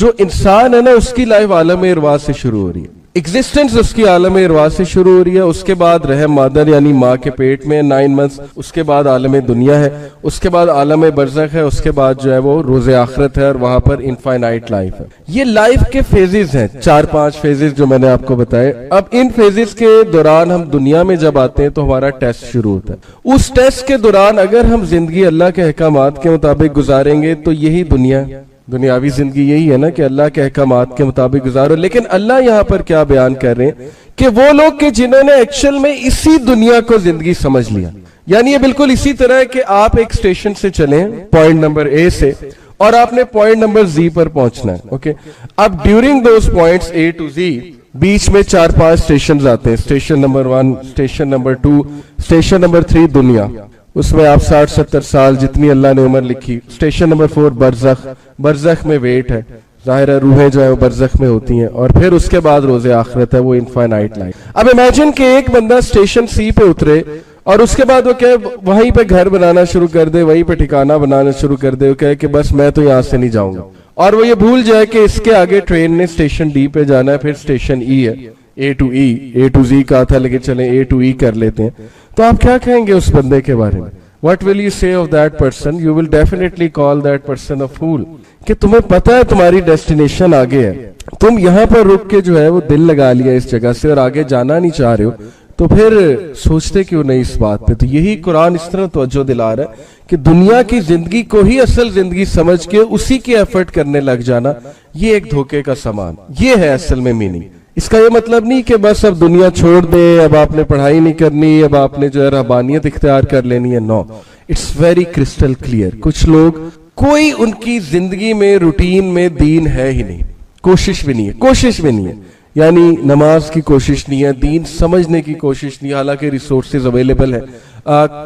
جو انسان ہے نا اس کی لائف عالم ارواح سے شروع ہو رہی ہے, ایگزسٹنس اس کی عالم ارواح سے شروع ہو رہی ہے, اس کے بعد رحم مادر یعنی ماں کے پیٹ میں 9 months, اس کے بعد عالم دنیا ہے, اس کے بعد عالم برزخ ہے, اس کے بعد جو ہے وہ روز آخرت ہے, اور وہاں پر انفائنائٹ لائف ہے. یہ لائف کے فیزز ہیں, 4-5 فیزز جو میں نے آپ کو بتائے. اب ان فیزز کے دوران ہم دنیا میں جب آتے ہیں تو ہمارا ٹیسٹ شروع ہوتا ہے. اس ٹیسٹ کے دوران اگر ہم زندگی اللہ کے احکامات کے مطابق گزاریں گے تو یہی دنیاوی زندگی یہی ہے نا کہ اللہ کے احکامات کے مطابق گزارو. لیکن اللہ یہاں پر کیا بیان کر رہے ہیں کہ وہ لوگ کہ جنہوں نے ایکچول میں اسی دنیا کو زندگی سمجھ لیا, یعنی یہ بالکل اسی طرح ہے کہ آپ ایک اسٹیشن سے چلیں پوائنٹ نمبر اے سے, اور آپ نے پوائنٹ نمبر زی پر پہنچنا ہے. اوکے, اب during those points A to Z بیچ میں 4-5 اسٹیشنز آتے ہیں. Station number 1, station number 2, station number 3 دنیا, اس میں آپ 60-70 سال جتنی اللہ نے عمر لکھی. اسٹیشن نمبر 4 برزخ, برزخ میں ویٹ ہے, ظاہر ہے روحیں جو ہے وہ برزخ میں ہوتی ہیں, اور پھر اس کے بعد روز آخرت ہے, وہ انفائنائٹ لائف. اب امیجن کہ ایک بندہ اسٹیشن سی پہ اترے اور اس کے بعد وہ کہے وہیں پہ گھر بنانا شروع کر دے, وہیں پہ ٹھکانہ بنانا شروع کر دے, وہ کہے کہ بس میں تو یہاں سے نہیں جاؤں گا, اور وہ یہ بھول جائے کہ اس کے آگے ٹرین نے اسٹیشن ڈی پہ جانا ہے, پھر اسٹیشن ای ہے, اے ٹو زی کہا تھا لیکن چلیں اے ٹو ای کر لیتے ہیں. تو آپ کیا کہیں گے اس بندے کے بارے میں؟ What will you say of that person? You will definitely call that person a fool. کہ تمہیں پتا ہے تمہاری ڈیسٹینیشن آگے ہے, تم یہاں پر رک کے جو ہے وہ دل لگا لیا اس جگہ سے اور آگے جانا نہیں چاہ رہے ہو, تو پھر سوچتے کیوں نہیں اس بات پہ؟ تو یہی قرآن اس طرح توجہ دلا رہا ہے کہ دنیا کی زندگی کو ہی اصل زندگی سمجھ کے اسی کی ایفرٹ کرنے لگ جانا, یہ ایک دھوکے کا سامان, یہ ہے اصل میں میننگ. اس کا یہ مطلب نہیں کہ بس اب دنیا چھوڑ دے, اب آپ نے پڑھائی نہیں کرنی, اب آپ نے جو ہے رہبانیت اختیار کر لینی ہے. نو, اٹس ویری کرسٹل کلیئر. کچھ لوگ کوئی ان کی زندگی میں روٹین میں دین ہے ہی نہیں, کوشش بھی نہیں ہے, یعنی نماز کی کوشش نہیں ہے, دین سمجھنے کی کوشش نہیں ہے, حالانکہ ریسورسز اویلیبل ہے,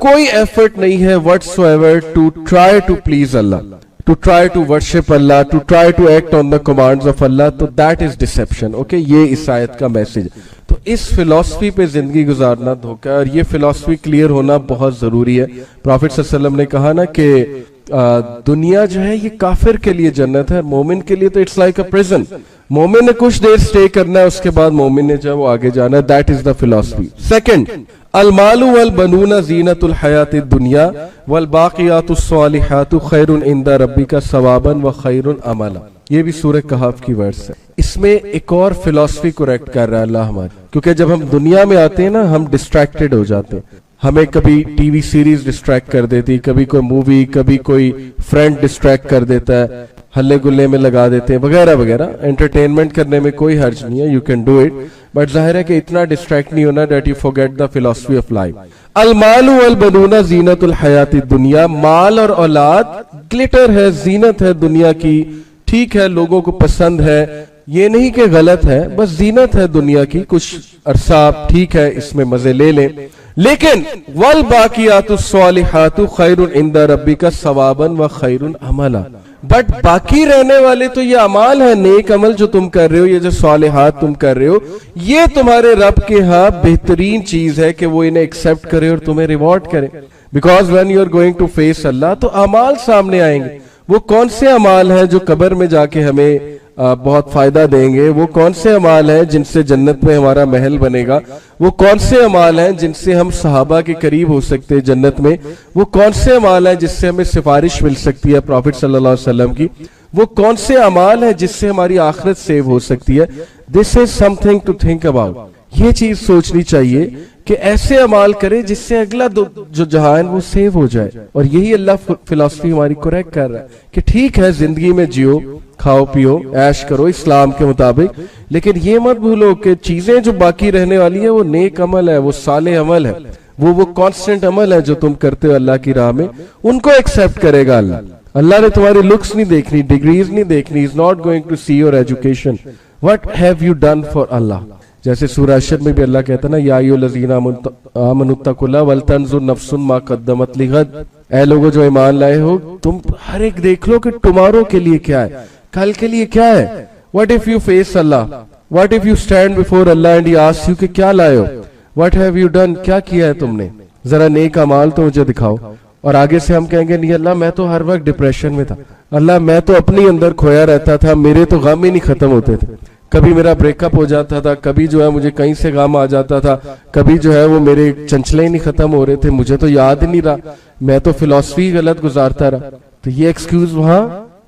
کوئی ایفرٹ نہیں ہے whatsoever to try to please Allah, to try to worship Allah, to try to act on the commands of Allah. تو that is deception. okay, یہ اس آیت کا میسج. تو اس فلسفی پہ زندگی گزارنا دھوکہ ہے, اور یہ فلسفی کلیئر ہونا بہت ضروری ہے. پروفیٹ صلی اللہ علیہ وسلم نے کہا نا کہ دنیا جو ہے یہ کافر کے لیے جنت ہے, مومن کے لیے تو اٹس لائک اے پرزن. مومن نے کچھ دیر سٹے کرنا ہے, اس کے بعد مومن نے جو وہ آگے جانا ہے. دیٹ از دا فلسفی. سیکنڈ, المال والبنون زینت الحیات الدنیا والباقیات الصالحات خیر عند ربک ثوابا وخیر عملا. یہ بھی سورہ کہف کی ورس ہے. اس میں ایک اور فلسفی کریکٹ کر رہا ہے اللہ ہماری, کیونکہ جب ہم دنیا میں آتے ہیں نا ہم ڈسٹریکٹڈ ہو جاتے ہیں, ہمیں کبھی ٹی وی سیریز ڈسٹریکٹ کر دیتی, کبھی کوئی مووی, کبھی کوئی فرینڈ ڈسٹریکٹ کر دیتا ہے, ہلے گلے میں لگا دیتے ہیں وغیرہ وغیرہ. انٹرٹینمنٹ کرنے میں کوئی حرج نہیں ہے, you can do it, but ظاہر ہے کہ اتنا ڈسٹریکٹ نہیں ہونا دیٹ یو فورگیٹ دا فلسفی آف لائف. المال والبنون زینت الحیات الدنیا, مال اور اولاد گلٹر ہے, زینت ہے دنیا کی, ٹھیک ہے لوگوں کو پسند ہے, یہ نہیں کہ غلط ہے, بس زینت ہے دنیا کی, کچھ عرصہ ٹھیک ہے اس میں مزے لے لیں. لیکن والباقیات الصالحات خیر عند ربک ثوابا وخیر عملا, بٹ باقی رہنے والے تو یہ اعمال ہے, نیک عمل جو تم کر رہے ہو, یہ جو صالحات تم کر رہے ہو, یہ تمہارے رب کے ہاں بہترین چیز ہے کہ وہ انہیں ایکسپٹ کرے اور تمہیں ریوارڈ کرے. Because when you are going to face اللہ, تو اعمال سامنے آئیں گے. وہ کون سے اعمال ہیں جو قبر میں جا کے ہمیں بہت فائدہ دیں گے, وہ کون سے اعمال ہیں جن سے جنت میں ہمارا محل بنے گا, وہ کون سے اعمال ہیں جن سے ہم صحابہ کے قریب ہو سکتے ہیں جنت میں, وہ کون سے اعمال ہیں جس سے ہمیں سفارش مل سکتی ہے پروفٹ صلی اللہ علیہ وسلم کی, وہ کون سے اعمال ہیں جس سے ہماری آخرت سیو ہو سکتی ہے. This is something to think about. یہ چیز سوچنی چاہیے کہ ایسے اعمال کرے جس سے اگلا جو جہان وہ سیو ہو جائے. اور یہی اللہ فلسفی ہماری کریکٹ کر رہا ہے کہ ٹھیک ہے زندگی میں جیو, کھاؤ پیو, عیش کرو اسلام کے مطابق, لیکن یہ مت بھولو کہ چیزیں جو باقی رہنے والی ہیں وہ نیک عمل ہے, وہ صالح عمل ہے, وہ کانسٹنٹ عمل ہے جو تم کرتے ہو اللہ کی راہ میں, ان کو ایکسپٹ کرے گا اللہ. اللہ نے تمہاری لکس نہیں دیکھنی, ڈگریز نہیں دیکھنی, is not going to see your education. What have you done for Allah? جیسے سورہ حشر میں بھی اللہ کہتا نا, یا ایھا الذین آمنوا اتقوا اللہ ولتنظر نفس ما قدمت لغد. اے لوگوں جو ایمان لائے ہو, تم ہر ایک دیکھ لو کہ ٹمارو کے لیے کیا ہے, کل کے لیے کیا ہے. What if you face Allah? What if you stand before Allah and He asks you کہ کیا لائے ہو, What have you done? کیا کیا ہے تم نے, ذرا نیک اعمال تو مجھے دکھاؤ. اور آگے سے ہم کہیں گے نہیں اللہ میں تو ہر وقت ڈپریشن میں تھا, اللہ میں تو اپنی اندر کھویا رہتا تھا, میرے تو غم ہی نہیں ختم ہوتے تھے, کبھی میرا بریک اپ ہو جاتا تھا, کبھی جو ہے مجھے کہیں سے غم آ جاتا تھا, کبھی جو ہے وہ میرے چنچلے ہی نہیں ختم ہو رہے تھے, مجھے تو یاد ہی نہیں رہا, میں تو فلسفی غلط گزارتا رہا. تو یہ ایکسکیوز وہاں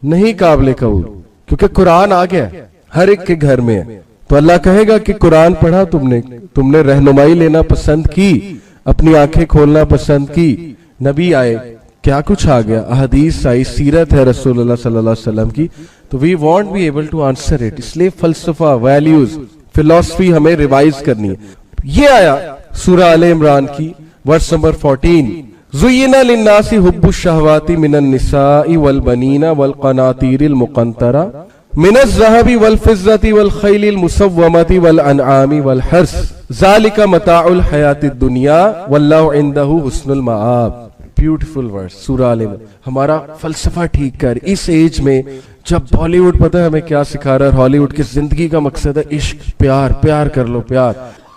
نہیں قابل قبول, کیونکہ قرآن آ گیا ہر ایک کے گھر میں ہے. تو اللہ کہے گا کہ قرآن پڑھا تم نے رہنمائی لینا پسند کی, اپنی آنکھیں کھولنا پسند کی, نبی آئے, کیا کچھ آ گیا, احادیث آئی, سیرت ہے رسول اللہ صلی اللہ علیہ وسلم کی, تو we won't be able to answer it. اس لیے فلسفہ, ویلیوز, فلسفی ہمیں ریوائز کرنی ہے. یہ آیا سورہ آل عمران کی ورس نمبر 14, زُيِّنَ لِلنَّاسِ حُبُّ الشَّهَوَاتِ مِنَ النِّسَاءِ وَالْبَنِينَ وَالْقَنَاطِيرِ الْمُقَنطَرَةِ من الذهب والفضة والخيل المسومة والأنعام والحرث ذلك متاع الحياة الدنيا والله عنده حسن المآب. بیوٹیفل ورڈ سورہ آل عمران. ہمارا فلسفہ ٹھیک کر اس ایج میں جب بالی ووڈ پتہ ہے ہمیں کیا سکھا رہا ہے, ہالی ووڈ کی زندگی کا مقصد ہے عشق, پیار, پیار کر لو, پیار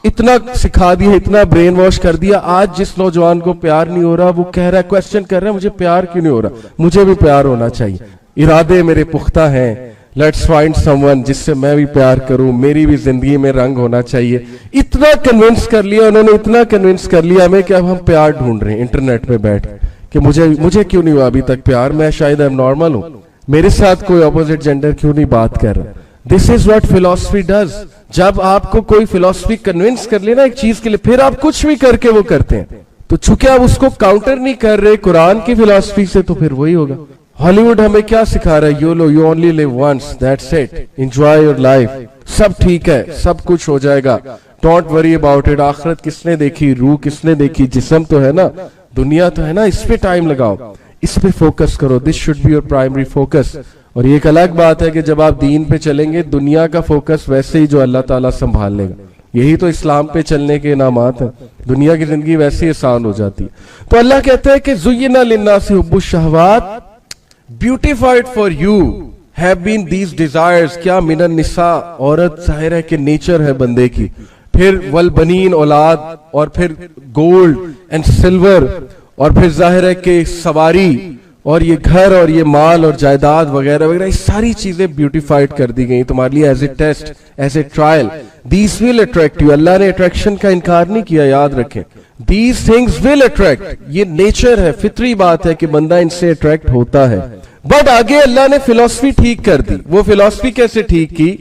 اتنا سکھا دیا, اتنا برین واش کر دیا. آج جس نوجوان کو پیار نہیں ہو رہا وہ کہہ رہا ہے, کوسچن کر رہا ہے مجھے پیار کیوں نہیں ہو رہا, مجھے بھی پیار ہونا چاہیے, ارادے میرے پختہ ہیں, لیٹس فائنڈ سم ون جس سے میں بھی پیار کروں, میری بھی زندگی میں رنگ ہونا چاہیے. اتنا کنونس کر لیا انہوں نے, اتنا کنونس کر لیا ہمیں کہ اب ہم پیار ڈھونڈ رہے ہیں انٹرنیٹ پہ بیٹھ کہ مجھے کیوں نہیں ہوا ابھی تک پیار, میں شاید اب نارمل ہوں, میرے ساتھ کوئی اپوزٹ جینڈر کیوں نہیں بات کر رہا. دس از واٹ فلسفی ڈز. جب آپ کو کوئی فلسفی کنونس کر لینا ایک چیز کے لیے, پھر آپ کچھ بھی کر کے وہ کرتے ہیں. تو چونکہ آپ اس کو کاؤنٹر نہیں کر رہے قرآن کی فلسفی سے, تو پھر وہی ہوگا. ہالی ووڈ ہمیں کیا سکھا رہا ہے, you only live once, that's it, enjoy your life, سب ٹھیک ہے, سب کچھ ہو جائے گا, ڈونٹ وری اباؤٹ اٹ. آخرت کس نے دیکھی, روح کس نے دیکھی, جسم تو ہے نا, دنیا تو ہے نا, اس پہ ٹائم لگاؤ, اس پہ فوکس کرو. This should be your primary focus. اور یہ ایک الگ بات ہے کہ جب آپ دین پہ چلیں گے, دنیا کا فوکس ویسے ہی جو اللہ تعالیٰ سنبھال لے گا. یہی تو اسلام پہ چلنے کے انعامات ہیں, دنیا کی زندگی ویسے ہی آسان ہو جاتی ہے. تو اللہ کہتا ہے کہ زُيِّنَ لِلنَّاسِ حُبُّ الشَّهَوَاتِ beautified for you have been these desires. کیا من النساء, عورت ظاہر ہے کہ نیچر ہے بندے کی, پھر والبنین, اولاد, اور پھر گولڈ اینڈ سلور, اور پھر ظاہر ہے کہ سواری, اور یہ گھر اور یہ مال اور جائیداد وغیرہ وغیرہ, یہ ساری چیزیں بیوٹیفائڈ کر دی گئی تمہارے لیے as a test, as a trial. These will attract you. اللہ نے اٹریکشن کا انکار نہیں کیا, یاد رکھیں. These things will attract. یہ نیچر ہے, فطری بات ہے کہ بندہ ان سے اٹریکٹ ہوتا ہے. بٹ آگے اللہ نے فلسفی ٹھیک کر دی. وہ فلسفی کیسے ٹھیک کی,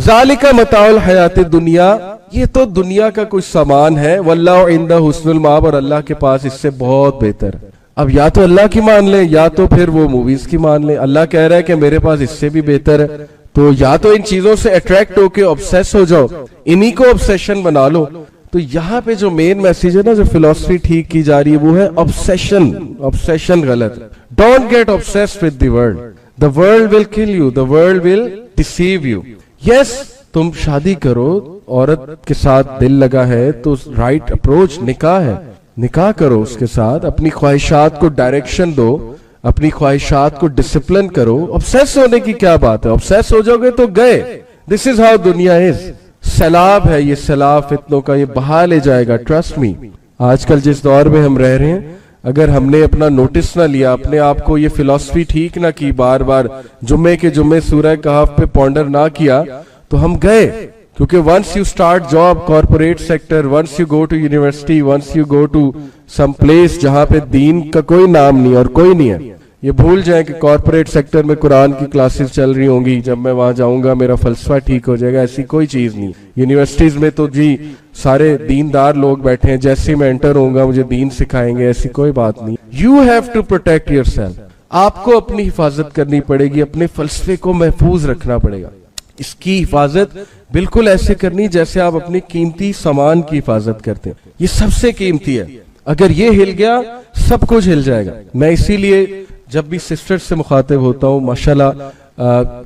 ذالک متاع الحیات الدنیا, یہ تو دنیا کا کوئی سامان ہے, واللہ عندہ حسن المآب, اور اللہ کے پاس اس سے بہت بہتر ہے. اب یا تو اللہ کی مان لیں یا تو پھر وہ موویز کی مان لیں. اللہ کہہ رہا ہے کہ میرے پاس اس سے بھی بہتر ہے, تو یا تو ان چیزوں سے اٹریکٹ ہو کے obsess ہو جاؤ, انہی کو obsession بنا لو. تو یہاں پہ جو مین میسیج ہے نا, جو فلسفی ٹھیک کی جا رہی ہے, وہ ہے obsession. obsession غلط. Don't get obsessed with the world. The world will kill you. The world will deceive you. Yes, تم شادی کرو, عورت کے ساتھ دل لگا ہے تو رائٹ اپروچ نکاح ہے, نکاح کرو اس کے ساتھ, اپنی خواہشات کو ڈائریکشن دو, اپنی خواہشات کو ڈسپلن کرو. obsess ہونے کی کیا بات ہے, obsess ہو جاؤ گے تو گئے. This is how دنیا is. سیلاب ہے یہ, سیلاب فتنوں کا, یہ بہا لے جائے گا, ٹرسٹ می. آج کل جس دور میں ہم رہ رہے ہیں, اگر ہم نے اپنا نوٹس نہ لیا, اپنے آپ کو یہ فلسفی ٹھیک نہ کی, بار بار جمعے کے جمعے سورہ کہف پہ پونڈر نہ کیا, تو ہم گئے. کیونکہ once you start job, corporate sector, once you go to university, once you go to some place جہاں پہ دین کا کوئی نام نہیں اور کوئی نہیں ہے, یہ بھول جائیں کہ کارپوریٹ سیکٹر میں قرآن کی کلاسز چل رہی ہوں گی, جب میں وہاں جاؤں گا میرا فلسفہ ٹھیک ہو جائے گا. ایسی کوئی چیز نہیں. یونیورسٹیز میں تو جی سارے دیندار لوگ بیٹھے ہیں, جیسے میں انٹر ہوں گا مجھے دین سکھائیں گے, ایسی کوئی بات نہیں. You have to protect yourself. آپ کو اپنی حفاظت کرنی پڑے گی, اپنے فلسفے کو محفوظ رکھنا پڑے گا. اس کی حفاظت بالکل ایسے کرنی جیسے آپ اپنی قیمتی سامان کی حفاظت کرتے ہیں. یہ سب سے قیمتی ہے, اگر یہ ہل گیا سب کچھ ہل جائے گا. میں اسی لیے جب بھی سسٹر سے مخاطب ہوتا ہوں, ماشاءاللہ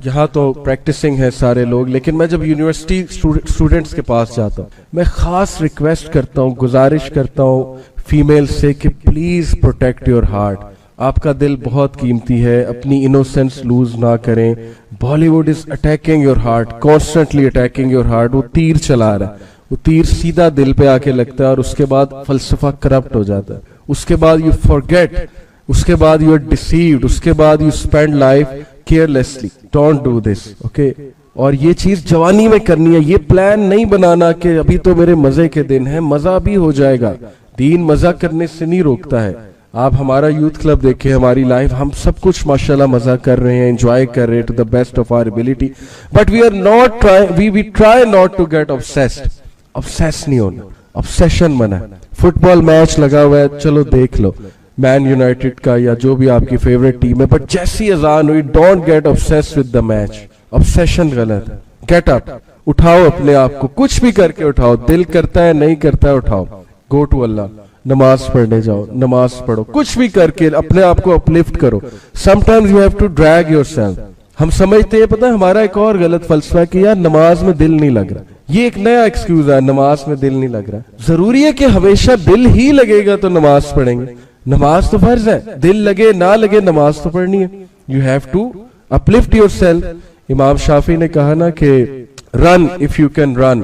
یہاں تو پریکٹسنگ ہے سارے لوگ, لیکن میں جب یونیورسٹی اسٹوڈنٹس کے پاس جاتا ہوں, میں خاص ریکویسٹ کرتا ہوں, گزارش کرتا ہوں فیمیل سے کہ پلیز پروٹیکٹ یور ہارٹ. آپ کا دل بہت قیمتی ہے, اپنی انوسینس لوز نہ کریں. Bollywood is attacking your heart, constantly attacking your heart. وہ تیر چلا رہا ہے, وہ تیر سیدھا دل پہ آ کے لگتا ہے, اور اس کے بعد فلسفہ کرپٹ ہو جاتا ہے. اس کے بعد یو فارگیٹ اس کے بعد you are deceived, اس کے بعد you spend life carelessly. Don't do this, okay? اور یہ چیز جوانی میں کرنی ہے. یہ پلان نہیں بنانا کہ ابھی تو میرے مزے کے دن ہیں, مزہ بھی ہو جائے گا. دین مزہ کرنے سے نہیں روکتا ہے. آپ ہمارا یوتھ کلب دیکھیں, ہماری لائف, ہم سب کچھ ماشاءاللہ مزہ کر رہے ہیں, انجوائے کر رہے ہیں to the best of our ability, but we are not try, we try not to get obsessed. obsess نہیں ہونا, obsession منع ہے. فٹ بال میچ لگا ہوا ہے, چلو دیکھ لو مین یونائٹیڈ کا یا جو بھی آپ کی فیوریٹ ٹیم ہے, بٹ جیسی اذان ہوئی don't get obsessed with the match. obsession غلط ہے. گیٹ اپ, اٹھاؤ اپنے آپ کو, کچھ بھی کر کے اٹھاؤ, دل کرتا ہے نہیں کرتا ہے اٹھاؤ, گو ٹو اللہ, نماز پڑھنے جاؤ, نماز پڑھو, کچھ بھی کر کے اپنے آپ کو اپلفٹ کرو. sometimes you have to drag yourself. ہم سمجھتے ہیں, پتہ ہے ہمارا ایک اور غلط فلسفہ ہے کہ یار نماز میں دل نہیں لگ رہا. یہ ایک نیا ایکسکیوز ہے, نماز میں دل نہیں لگ رہا. ضروری ہے کہ ہمیشہ دل ہی لگے گا تو نماز پڑھیں گے؟ نماز تو فرض ہے, دل لگے نہ لگے نماز تو پڑھنی ہے. you have to uplift yourself. امام شافعی نے کہا نا کہ run if you can run,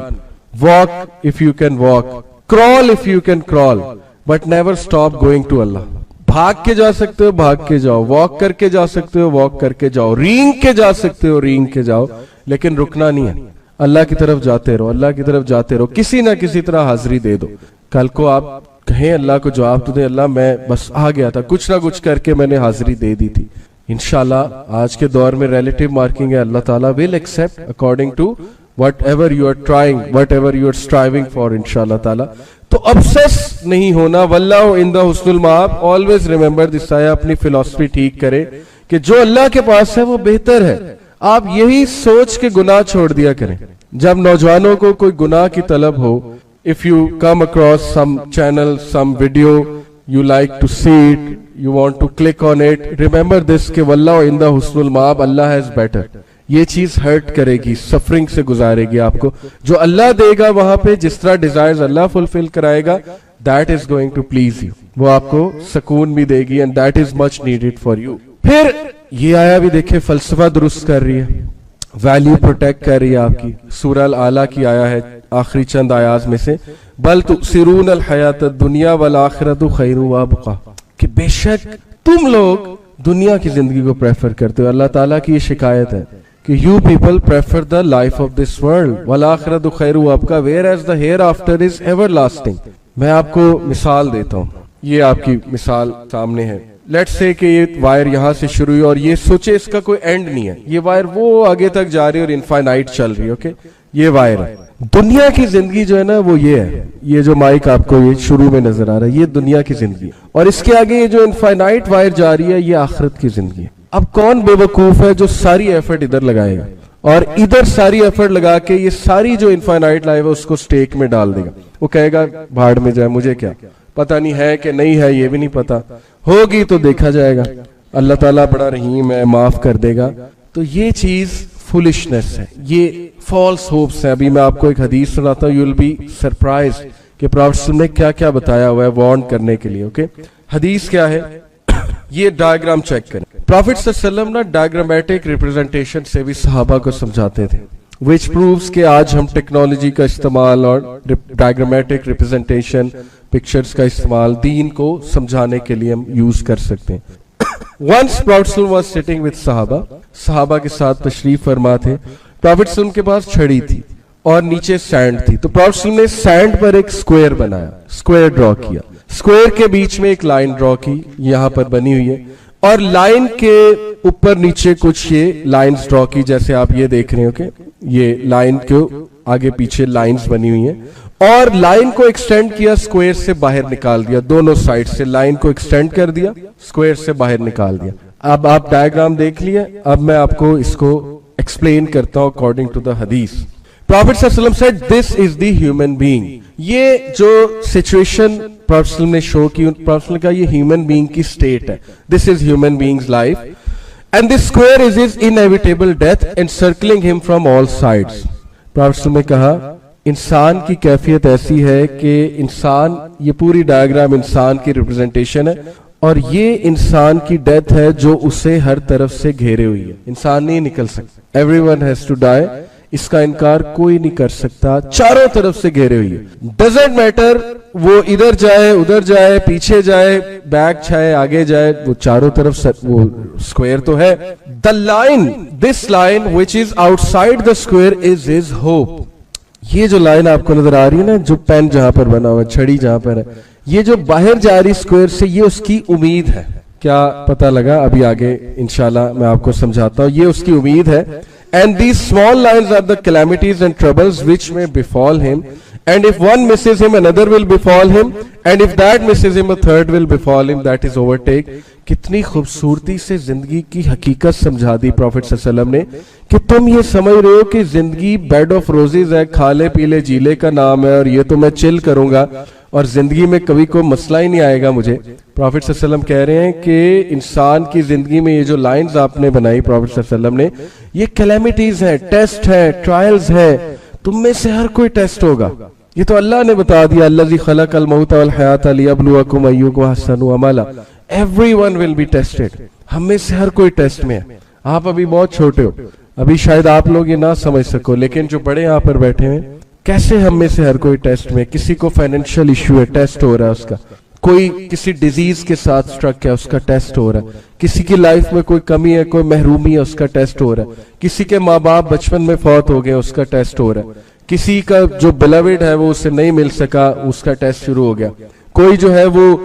walk if you can walk, crawl if you can crawl, but never stop going to Allah. بھاگ کے جا سکتے ہو بھاگ کے جاؤ, واک کر کے جا سکتے ہو واک کر کے جاؤ, رینگ کے جا سکتے ہو رینگ کے جاؤ, لیکن رکنا نہیں ہے. اللہ کی طرف جاتے رہو, اللہ کی طرف جاتے رہو, کسی نہ کسی طرح حاضری دے دو. کل کو آپ کہیں اللہ کو جواب تو دیں, اللہ میں بس آ گیا تھا, کچھ نہ کچھ کر کے میں نے حاضری دے دی تھی. انشاءاللہ آج کے دور میں ریلیٹیو مارکنگ ہے, اللہ تعالیٰ will accept according to whatever you are trying, whatever you are striving for, انشاءاللہ تعالیٰ. تو obsess نہیں ہونا. واللہ عند حسن المآب, always remember this آیا, اپنی فلسفی ٹھیک کرے کہ جو اللہ کے پاس ہے وہ بہتر ہے. آپ یہی سوچ کے گناہ چھوڑ دیا کریں. جب نوجوانوں کو کوئی گناہ کی طلب ہو, if you come across some channel, some video, you like to see it, you want to click on it, remember this کہ واللہ عند حسن المآب, اللہ has better. یہ چیز ہرٹ کرے گی, سفرنگ سے گزارے گی آپ کو. جو اللہ دے گا وہاں پہ, جس طرح ڈیزائرز اللہ فلفل کرائے گا, that is going to please you. وہ آپ کو سکون بھی دے گی, and that is much needed for you. پھر یہ آیا بھی دیکھیں, فلسفہ درست کر رہی ہے, ویلیو پروٹیکٹ کر رہی ہے آپ کی. سورہ الاعلیٰ کی آیا ہے آخری چند آیات میں سے, بل تؤثرون الحیات الدنیا والآخرۃ خیر وابقیٰ, کہ بے شک تم لوگ دنیا کی زندگی کو پریفر کرتے ہو. اللہ تعالیٰ کی یہ شکایت ہے کہ you people prefer the life of this world, والآخرۃ خیر وابقیٰ, whereas the hereafter is everlasting. میں آپ کو مثال دیتا ہوں, یہ آپ کی مثال سامنے ہے. لیٹس سے کہ یہ وائر یہاں سے شروع ہوئی اور یہ سوچے اس کا کوئی اینڈ نہیں ہے, یہ وائر وہ آگے تک جا رہی ہے اور انفائنائٹ چل رہی ہے. اوکے, یہ وائر ہے. دنیا کی زندگی جو ہے نا وہ یہ ہے, یہ جو مائک آپ کو یہ شروع میں نظر آ رہا ہے, یہ دنیا کی زندگی ہے. اور اس کے آگے یہ جو انفائنائٹ وائر جا رہی ہے, یہ آخرت کی زندگی ہے. اب کون بے وقوف ہے جو ساری ایفرٹ ادھر لگائے گا اور ادھر ساری ایفرٹ لگا کے یہ ساری جو انفائنائٹ لائف ہے اس کو سٹیک میں ڈال دے گا. وہ کہے گا بھاڑ میں جائے, مجھے کیا پتہ نہیں ہے کہ نہیں ہے, یہ بھی نہیں پتا, ہوگی تو دیکھا جائے گا, اللہ تعالیٰ بڑا رحیم ہے, معاف کر دے گا. تو یہ چیز فولشنس ہے, یہ فالس ہوپس ہے. ابھی میں آپ کو ایک حدیث سناتا ہوں, یو ول بی سرپرائزڈ کہ پروفیٹ صلی اللہ علیہ وسلم نے کیا کیا بتایا ہوا ہے وارن کرنے کے لیے. اوکے, حدیث کیا ہے, یہ ڈائیگرام چیک کریں. پروفیٹ صلی اللہ علیہ وسلم نا ڈائیگرامیٹک ریپرزنٹیشن سے بھی صحابہ کو سمجھاتے تھے, which proves کہ آج ہم ٹیکنالوجی کا استعمال اور ڈائیگرامیٹک ریپرزنٹیشن, پکچرز کا استعمال دین کو سمجھانے کے لیے ہم یوز کر سکتے ہیں. Once Prophet was sitting with صحابہ کے ساتھ تشریف فرما تھے. پروفیٹ صلی کے پاس چھڑی تھی اور نیچے سینڈ تھی. تو پروفیٹ نے سینڈ پر ایک سکوئر بنایا, سکوئر ڈرا کیا, سکوئر کے بیچ میں ایک لائن ڈرا کی, یہاں پر بنی ہوئی ہے, اور لائن کے اوپر نیچے کچھ یہ لائنز ڈرا کی, جیسے آپ یہ دیکھ رہے ہو کہ یہ لائن کے آگے پیچھے لائنز بنی ہوئی ہیں, اور لائن کو ایکسٹینڈ کیا, سکوئر سے باہر نکال دیا, دونوں سائڈ سے لائن کو ایکسٹینڈ کر دیا, سکوئر سے باہر نکال دیا. اب آپ ڈائیگرام دیکھ لیے, اب میں آپ کو اس کو ایکسپلین کرتا ہوں اکارڈنگ ٹو دا حدیث. پروفیٹ صلی اللہ علیہ وسلم said this is the human being. یہ جو سچویشن پروفیٹ صلی اللہ علیہ وسلم نے شو کی, پروفیٹ صلی اللہ علیہ وسلم کا یہ ہیومن بینگ کی سٹیٹ ہے. This is human being's life and this square is his inevitable death encircling him from all sides. Prophet صلی اللہ علیہ وسلم نے کہا انسان کی کیفیت ایسی ہے کہ انسان, یہ پوری ڈائیگرام انسان کی ریپرزنٹیشن ہے, اور یہ انسان کی ڈیتھ ہے جو اسے ہر طرف سے گھیرے ہوئی ہے, انسان نہیں نکل سکتا. Everyone has to die. اس کا انکار کوئی نہیں کر سکتا, چاروں طرف سے گھیرے ہوئی ہے. ڈزنٹ میٹر وہ ادھر جائے ادھر جائے پیچھے جائے بیک چھائے آگے جائے, وہ چاروں طرف وہ اسکوئر تو ہے. The line, this line which is outside the square is his hope. یہ جو لائن آپ کو نظر آ رہی ہے نا, جو پین جہاں پر بنا ہوا چھڑی جہاں پر ہے, یہ جو باہر جا رہی اسکوئر سے, یہ اس کی امید ہے. کیا پتہ لگا؟ ابھی آگے انشاءاللہ میں آپ کو سمجھاتا ہوں. یہ اس کی امید ہے. And these small lines are the calamities and troubles which may befall him. And if one misses him, another will befall him. And if that misses him, a third will befall him. That is overtake. کتنی خوبصورتی سے زندگی کی حقیقت سمجھا دی prophet صلی اللہ علیہ وسلم نے, کہ تم یہ سمجھ رہے ہو کہ زندگی بیڈ آف روزز ہے, کھالے پیلے جیلے کا نام ہے, اور یہ تو میں چل کروں گا اور زندگی میں کبھی کوئی مسئلہ ہی نہیں آئے گا مجھے. پروفیٹ صلی اللہ علیہ وسلم کہہ رہے ہیں کہ انسان کی زندگی میں یہ جو لائنز آپ نے بنائی پروفیٹ صلی اللہ علیہ وسلم نے, یہ کلیمٹیز ہیں, ٹیسٹ ہیں, ٹرائلز ہیں. تم میں سے ہر کوئی ٹیسٹ ہوگا. یہ تو اللہ نے بتا دیا, الذی خلق الموت والحیات لیبلوکم ایکم احسن عملا. Everyone will be tested. ہم میں سے ہر کوئی ٹیسٹ میں ہے. آپ ابھی بہت چھوٹے ہو, ابھی شاید آپ لوگ یہ نہ سمجھ سکو, لیکن جو بڑے یہاں پر بیٹھے ہیں, کیسے ہم میں سے ہر کوئی ٹیسٹ میں. کسی کو فائنینشیل ایشو ہے, ٹیسٹ ہو رہا ہے اس کا. کوئی کسی ڈیزیز کے ساتھ سٹرک ہے, اس کا ٹیسٹ ہو رہا ہے. کسی کی لائف میں کوئی کمی ہے, کوئی محرومی ہے, اس کا ٹیسٹ ہو رہا ہے. کسی کے ماں باپ بچپن میں فوت ہو گئے, اس کا ٹیسٹ ہو رہا ہے. کسی کا جو بیلوڈ ہے وہ اسے نہیں مل سکا, اس کا ٹیسٹ شروع ہو گیا. کوئی جو ہے وہ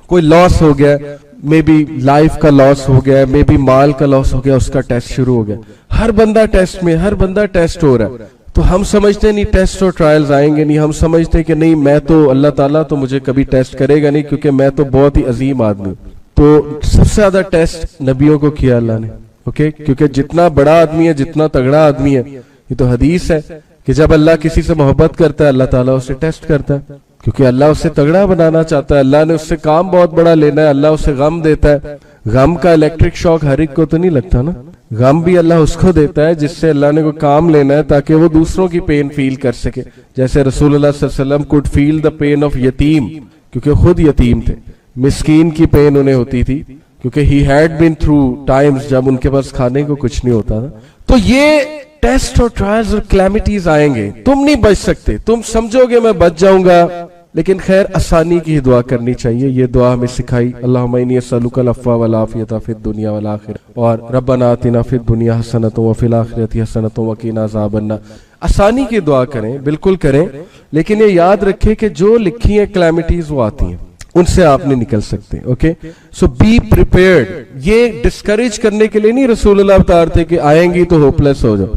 کوئی لاس ہو گیا, مے بی لائف کا لاس ہو گیا, مے بی مال کا لاس ہو گیا, اس کا ٹیسٹ شروع ہو گیا. ہر بندہ ٹیسٹ میں, ہر بندہ ٹیسٹ ہو رہا ہے. تو ہم سمجھتے نہیں ٹیسٹ اور ٹرائلز آئیں گے نہیں. ہم سمجھتے کہ نہیں, میں تو اللہ تعالیٰ تو مجھے کبھی ٹیسٹ کرے گا نہیں, کیونکہ میں تو بہت ہی عظیم آدمی. تو سب سے زیادہ ٹیسٹ نبیوں کو کیا اللہ نے, اوکے, کیونکہ جتنا بڑا آدمی ہے, جتنا تگڑا آدمی ہے, یہ تو حدیث ہے کہ جب اللہ کسی سے محبت کرتا ہے, اللہ تعالیٰ اسے ٹیسٹ کرتا ہے, کیونکہ اللہ اسے تگڑا بنانا چاہتا ہے. اللہ نے اس سے کام بہت بڑا لینا ہے. اللہ اسے غم دیتا ہے. غم کا الیکٹرک شاک ہر ایک کو تو نہیں لگتا نا. غم بھی اللہ اس کو دیتا ہے جس سے اللہ نے کوئی کام لینا ہے, تاکہ وہ دوسروں کی پین فیل کر سکے. جیسے رسول اللہ صلی اللہ علیہ وسلم could feel the pain of یتیم, کیونکہ خود یتیم تھے. مسکین کی پین انہیں ہوتی تھی, کیونکہ he had been through times جب ان کے پاس کھانے کو کچھ نہیں ہوتا تھا. تو یہ ٹیسٹ اور ٹرائلز اور کلیمٹیز آئیں گے. تم نہیں بچ سکتے. تم سمجھو گے میں بچ جاؤں گا, لیکن خیر آسانی کی ہی دعا کرنی چاہیے. یہ دعا ہمیں سکھائی, اللہم انی اسألک العفو والعافیۃ فی الدنیا والآخرہ, اور ربنا آتنا فی الدنیا حسنۃ وفی الآخرۃ حسنۃ وقنا عذاب النار. آسانی کی دعا کریں, بالکل کریں, لیکن یہ یاد رکھیں کہ جو لکھی ہیں کلیمٹیز وہ آتی ہیں, ان سے آپ نہیں نکل سکتے. Okay, so be prepared. یہ ڈسکریج کرنے کے لیے نہیں رسول اللہ بتا رہے تھے کہ آئیں گی تو ہوپ لیس ہو جاؤ.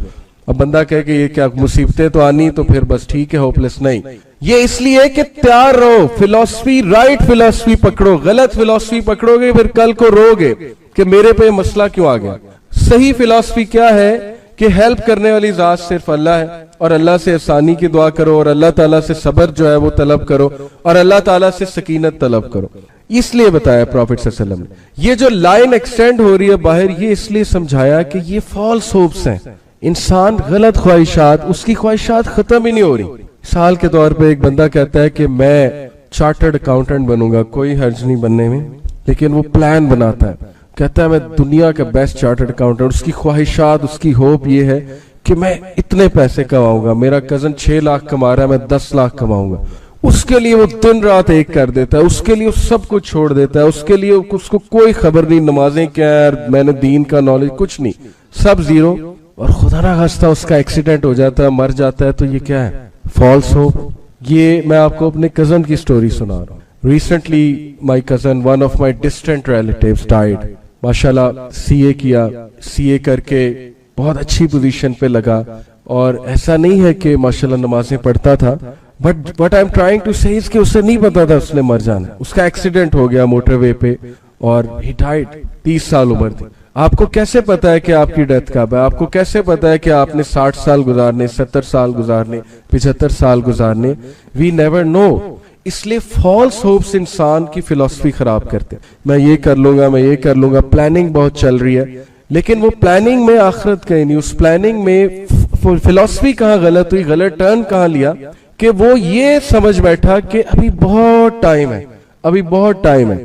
اب بندہ کہے کہ یہ کیا مصیبتیں تو آنی تو پھر بس ٹھیک ہے ہوپ لیس. نہیں, یہ اس لیے کہ تیار رہو. فلسفی, رائٹ فلسفی پکڑو. غلط فلسفی پکڑو گے پھر کل کو رو گے کہ میرے پہ مسئلہ کیوں آ گیا. صحیح فلسفی کیا ہے کہ ہیلپ کرنے والی ذات صرف اللہ ہے, اور اللہ سے آسانی کی دعا کرو, اور اللہ تعالیٰ سے صبر جو ہے وہ طلب کرو, اور اللہ تعالیٰ سے سکینت طلب کرو. اس لیے بتایا پروفیٹ صلی اللہ علیہ وسلم نے. یہ جو لائن ایکسٹینڈ ہو رہی ہے باہر, یہ اس لیے سمجھایا کہ یہ فالس ہوپس ہیں. انسان غلط خواہشات, اس کی خواہشات ختم ہی نہیں ہو رہی. مثال کے طور پہ ایک بندہ کہتا ہے کہ میں چارٹرڈ اکاؤنٹنٹ بنوں گا, کوئی حرج نہیں بننے میں, لیکن وہ پلان بناتا ہے, کہتا ہے میں دنیا کا بیسٹ چارٹرڈ اکاؤنٹنٹ. اس کی خواہشات, اس کی ہوپ یہ ہے کہ میں اتنے پیسے کماؤں گا, میرا کزن 6 لاکھ کما رہا ہے, میں 10 لاکھ کماؤں گا. اس کے لیے وہ دن رات ایک کر دیتا ہے, اس کے لیے وہ سب کچھ چھوڑ دیتا ہے, اس کے لیے اس کو کوئی خبر نہیں, نمازیں کیا ہے, میں نے دین کا نالج کچھ نہیں, سب زیرو. اور خدا نہ خواستہ اس کا ایکسیڈنٹ ہو جاتا ہے, مر جاتا ہے. تو یہ کیا ہے؟ False hope. یہ میں آپ کو اپنے کزن کی سٹوری سنا رہا ہوں. Recently my cousin, one of my distant relatives died. ماشاءاللہ سی اے کیا, سی اے کر کے بہت اچھی پوزیشن پہ لگا, اور ایسا نہیں ہے کہ ماشاءاللہ نمازیں پڑھتا تھا, but what I'm trying to say is کہ اسے نہیں پتا تھا اس نے مر جانا. اس کا ایکسیڈنٹ ہو گیا موٹر وے پہ, اور he died. 30 سال عمر تھی. آپ کو کیسے پتا ہے کہ آپ کی ڈیتھ کب ہے؟ آپ کو کیسے پتا ہے کہ آپ نے 60 سال گزارنے, 70 سال گزارنے, 75 سال گزارنے؟ We never know. اس لیے فالس ہوپس انسان کی فلسفی خراب کرتے. میں یہ کر لوں گا, میں یہ کر لوں گا. پلاننگ بہت چل رہی ہے, لیکن وہ پلاننگ میں آخرت کہیں نہیں. اس پلاننگ میں فلسفی کہاں غلط ہوئی, غلط ٹرن کہاں لیا کہ وہ یہ سمجھ بیٹھا کہ ابھی بہت ٹائم ہے, ابھی بہت ٹائم ہے.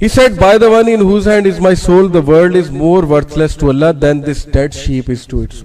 He said, by the one in whose hand is my soul, the world is more worthless to Allah than this dead sheep is to its.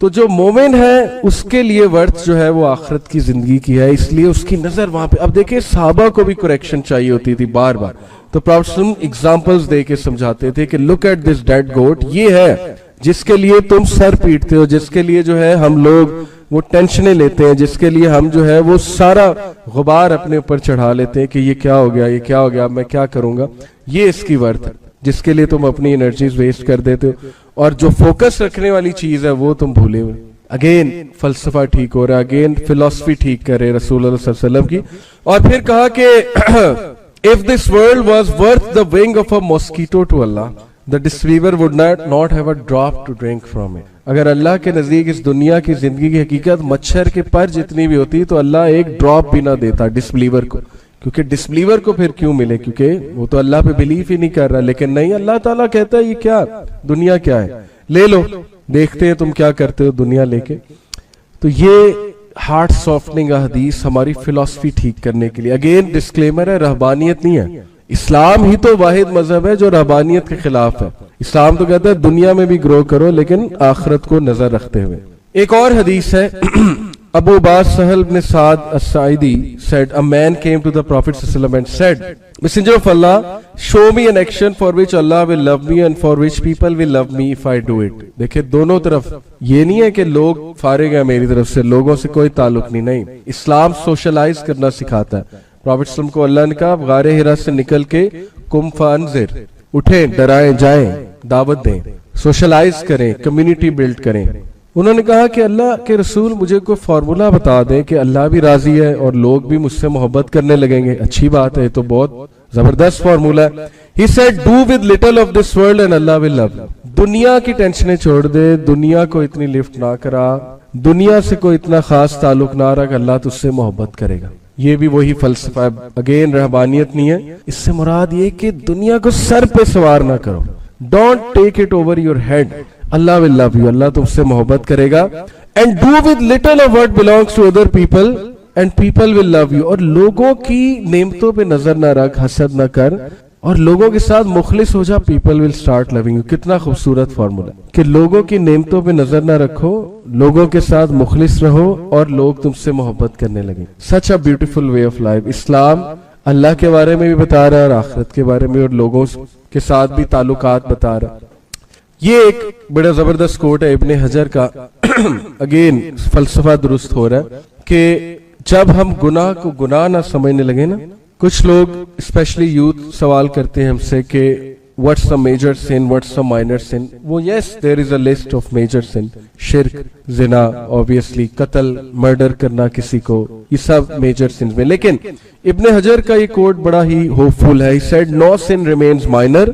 تو جو مومن ہے اس کے لیے ورتھ جو ہے وہ آخرت کی زندگی کی ہے، اس لیے اس کی نظر وہاں پہ. اب دیکھیں صحابہ کو بھی کریکشن چاہیے ہوتی تھی بار بار، تو پراپھٹ صلی اللہ علیہ وسلم ایگزامپلز دے کے سمجھاتے تھے کہ لک ایٹ دس ڈیڈ گوٹ، یہ ہے جس کے لیے تم سر پیٹتے ہو، جس کے لیے جو ہے ہم لوگ وہ ٹینشنیں لیتے ہیں، جس کے لیے ہم جو ہے وہ سارا غبار اپنے اوپر چڑھا لیتے ہیں کہ یہ کیا ہو گیا، یہ کیا ہو گیا، میں کیا کروں گا. یہ اس کی ورتھ ہے جس کے لیے تم اپنی انرجیز ویسٹ کر دیتے ہو، اور جو فوکس رکھنے والی چیز ہے وہ تم بھولے ہوئے. اگین فلسفہ ٹھیک ہو رہا ہے، اگین فلسفی ٹھیک کر رہے رسول اللہ صلی اللہ علیہ وسلم کی. اور پھر کہا کہ if this world was worth the wing of a mosquito to Allah, the disbeliever would not have a drop to drink from it. اگر اللہ کے نزدیک اس دنیا کی زندگی کی حقیقت مچھر کے پر جتنی بھی ہوتی تو اللہ ایک ڈراپ بھی نہ دیتا ڈسبلیور کو. کیونکہ ڈسبلیور کو پھر کیوں ملے؟ کیونکہ وہ تو اللہ پہ بلیف ہی نہیں کر رہا. لیکن نہیں، اللہ تعالیٰ کہتا ہے یہ کیا دنیا کیا ہے، لے لو، دیکھتے ہیں تم کیا کرتے ہو دنیا لے کے. تو یہ ہارٹ سافٹنگ حدیث ہماری فلسفی ٹھیک کرنے کے لیے. اگین ڈسکلیمر ہے، رہبانیت نہیں ہے. اسلام ہی تو واحد مذہب ہے جو رہبانیت کے خلاف ہے. اسلام تو کہتا ہے دنیا میں بھی گرو کرو لیکن آخرت کو نظر رکھتے ہوئے. ایک اور حدیث ہے، ابو عباس سہل بن سعد الساعدی said, a man came to the Prophet ﷺ and said, Messenger of Allah, show me an action for which Allah will love me and for which people will love me if I do it. دیکھیں دونوں طرف یہ نہیں ہے کہ لوگ فارغ ہیں میری طرف سے، لوگوں سے کوئی تعلق نہیں. اسلام سوشلائز کرنا سکھاتا ہے. پروفیٹ صلی اللہ علیہ وسلم کو اللہ نے کہا غار حرا سے نکل کے قم فانذر، اٹھیں، ڈرائیں، جائیں، دعوت دیں، سوشلائز کریں، کمیونٹی بلڈ کریں. انہوں نے کہا کہ اللہ کے رسول مجھے کوئی فارمولا بتا دیں کہ اللہ بھی راضی ہے اور لوگ بھی مجھ سے محبت کرنے لگیں گے. اچھی بات ہے، تو بہت زبردست فارمولا ہے. He said, do with little of this world and Allah will love you. دنیا کی ٹینشنیں چھوڑ دے، دنیا کو اتنی لفٹ نہ کرا، دنیا سے کوئی اتنا خاص تعلق نہ رکھ، اللہ تجھ سے محبت کرے گا. یہ بھی وہی فلسفہ ہے. اگین رہبانیت نہیں ہے، اس سے مراد یہ کہ دنیا کو سر پہ سوار نہ کرو. Don't take it over your head. Allah will love you. اللہ تم سے محبت کرے گا. And do with little of what belongs to other people and people will love you. اور لوگوں کی نعمتوں پہ نظر نہ رکھ، حسد نہ کر، اور لوگوں کے ساتھ مخلص ہو جا. People will start loving you. کتنا خوبصورت فارمولا کہ لوگوں کی نعمتوں پہ نظر نہ رکھو، لوگوں کے ساتھ مخلص رہو اور لوگ تم سے محبت کرنے لگیں. Such a beautiful way of life. اسلام اللہ کے بارے میں بھی بتا رہا ہے اور آخرت کے بارے میں اور لوگوں کے ساتھ بھی تعلقات بتا رہا. یہ ایک بڑا زبردست کوٹ ہے ابن حجر کا. اگین فلسفہ درست ہو رہا ہے کہ جب ہم گناہ کو گناہ نہ سمجھنے لگے نا، کچھ لوگ اسپیشلی یوتھ سوال کرتے ہیں ہم سے کہ what's the major sin, what's the minor sin. وہ yes, there is a list of major sin. شرک، زنا، obviously قتل، مرڈر کرنا کسی کو، یہ سب میجر سنز میں. لیکن ابن حجر کا یہ کوٹ بڑا ہی ہوپ فل ہے. He said, no sin remains minor